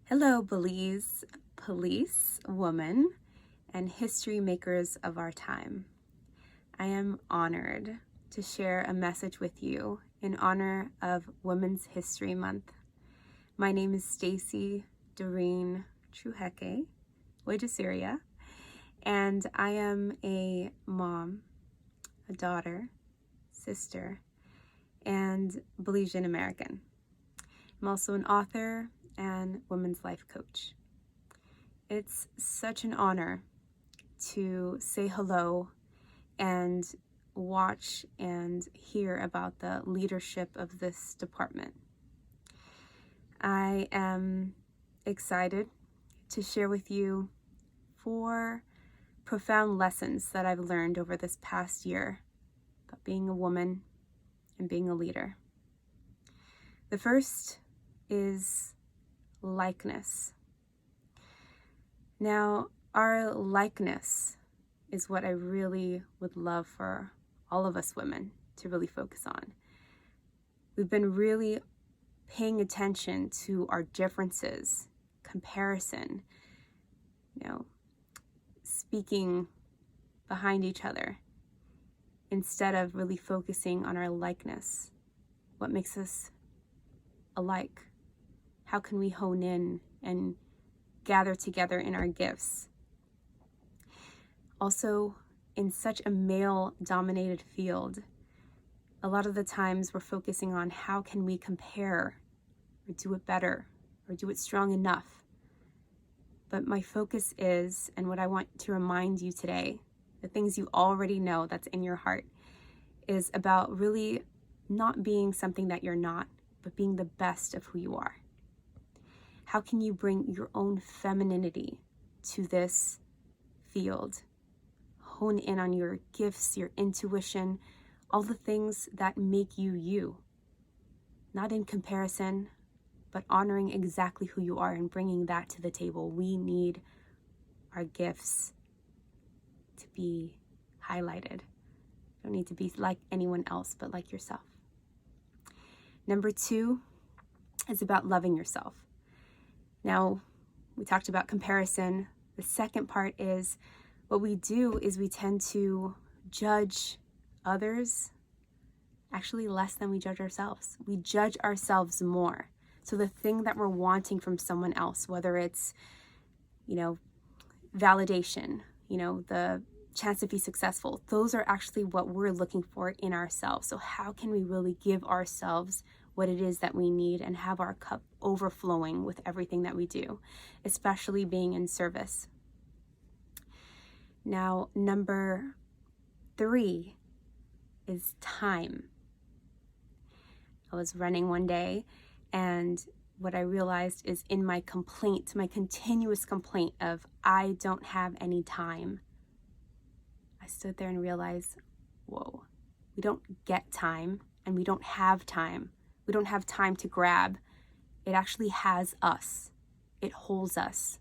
Hello, Belize police, woman, and history makers of our time. I am honored to share a message with you in honor of Women's History Month. My name is Stacy Trujeque, Wijesuriya, and I am a mom, a daughter, sister, and Belizean American. I'm also an author and women's life coach. It's such an honor to say hello and watch and hear about the leadership of this department. I am excited to share with you 4 profound lessons that I've learned over this past year about being a woman and being a leader. The first is likeness. Now, our likeness is what I really would love for all of us women to really focus on. We've been really paying attention to our differences, comparison, speaking behind each other, instead of really focusing on our likeness. What makes us alike? How can we hone in and gather together in our gifts? Also, in such a male-dominated field, a lot of the times we're focusing on how can we compare or do it better or do it strong enough. But my focus is, and what I want to remind you today, the things you already know that's in your heart, is about really not being something that you're not, but being the best of who you are. How can you bring your own femininity to this field? Hone in on your gifts, your intuition, all the things that make you you. Not in comparison, but honoring exactly who you are and bringing that to the table. We need our gifts to be highlighted. You don't need to be like anyone else, but like yourself. Number 2 is about loving yourself. Now, we talked about comparison. The second part is what we do is we tend to judge others actually less than we judge ourselves. We judge ourselves more. So the thing that we're wanting from someone else, whether it's, validation, the chance to be successful, those are actually what we're looking for in ourselves. So how can we really give ourselves what it is that we need and have our cup overflowing with everything that we do, especially being in service? Now, number 3 is time. I was running one day, and what I realized is in my continuous complaint of I don't have any time, I stood there and realized, whoa, we don't get time and we don't have time. We don't have time to grab. It actually has us. It holds us.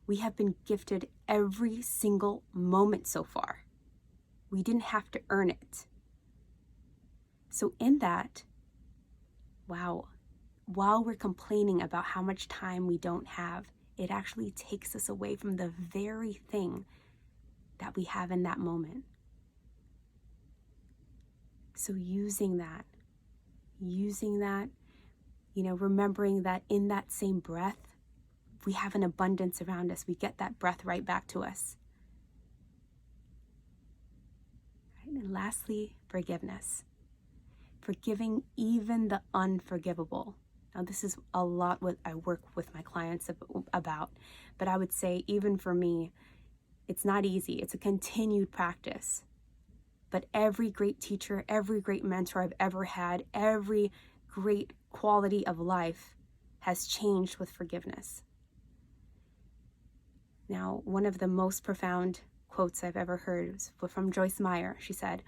We have been gifted every single moment so far. We didn't have to earn it. So in that, wow, while we're complaining about how much time we don't have, it actually takes us away from the very thing that we have in that moment. So using that, remembering that in that same breath, we have an abundance around us. We get that breath right back to us. Right? And lastly, forgiveness. Forgiving even the unforgivable. Now, this is a lot what I work with my clients about, but I would say even for me, it's not easy. It's a continued practice. But every great teacher, every great mentor I've ever had, every great quality of life has changed with forgiveness. Now, one of the most profound quotes I've ever heard was from Joyce Meyer. She said,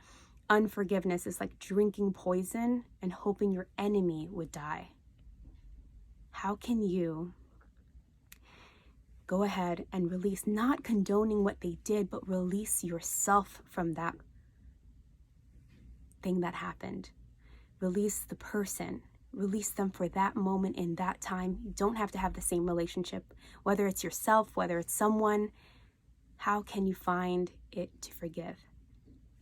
"Unforgiveness is like drinking poison and hoping your enemy would die." How can you go ahead and release, not condoning what they did, but release yourself from that thing that happened? Release the person, release them for that moment in that time. You don't have to have the same relationship, whether it's yourself, whether it's someone. How can you find it to forgive?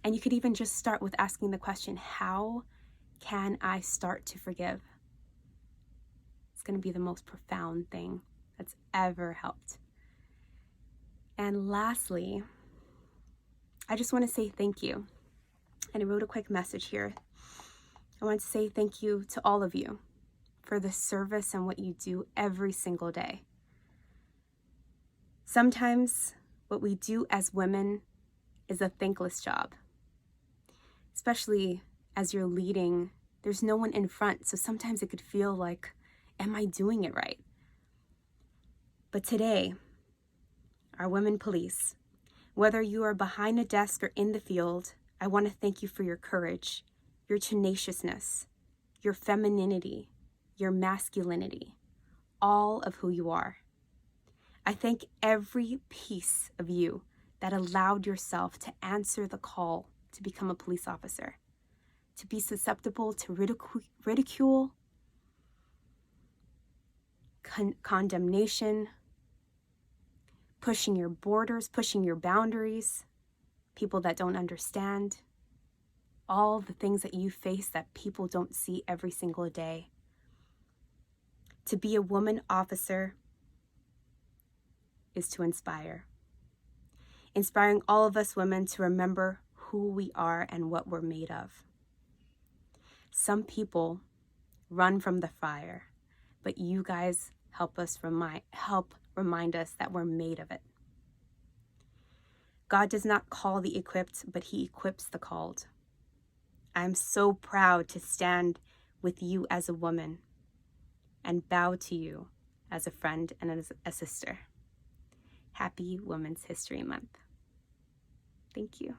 And you could even just start with asking the question, how can I start to forgive? It's going to be the most profound thing that's ever helped. And lastly, I just want to say thank you. And I wrote a quick message here. I want to say thank you to all of you for the service and what you do every single day. Sometimes what we do as women is a thankless job, especially as you're leading. There's no one in front, so sometimes it could feel like, am I doing it right? But today, our women police, whether you are behind a desk or in the field, I want to thank you for your courage, your tenaciousness, your femininity, your masculinity, all of who you are. I thank every piece of you that allowed yourself to answer the call to become a police officer, to be susceptible to ridicule, condemnation, pushing your borders, pushing your boundaries, people that don't understand, all the things that you face that people don't see every single day. To be a woman officer is to inspire. Inspiring all of us women to remember who we are and what we're made of. Some people run from the fire, but you guys help remind us that we're made of it. God does not call the equipped, but he equips the called. I'm so proud to stand with you as a woman and bow to you as a friend and as a sister. Happy Women's History Month. Thank you.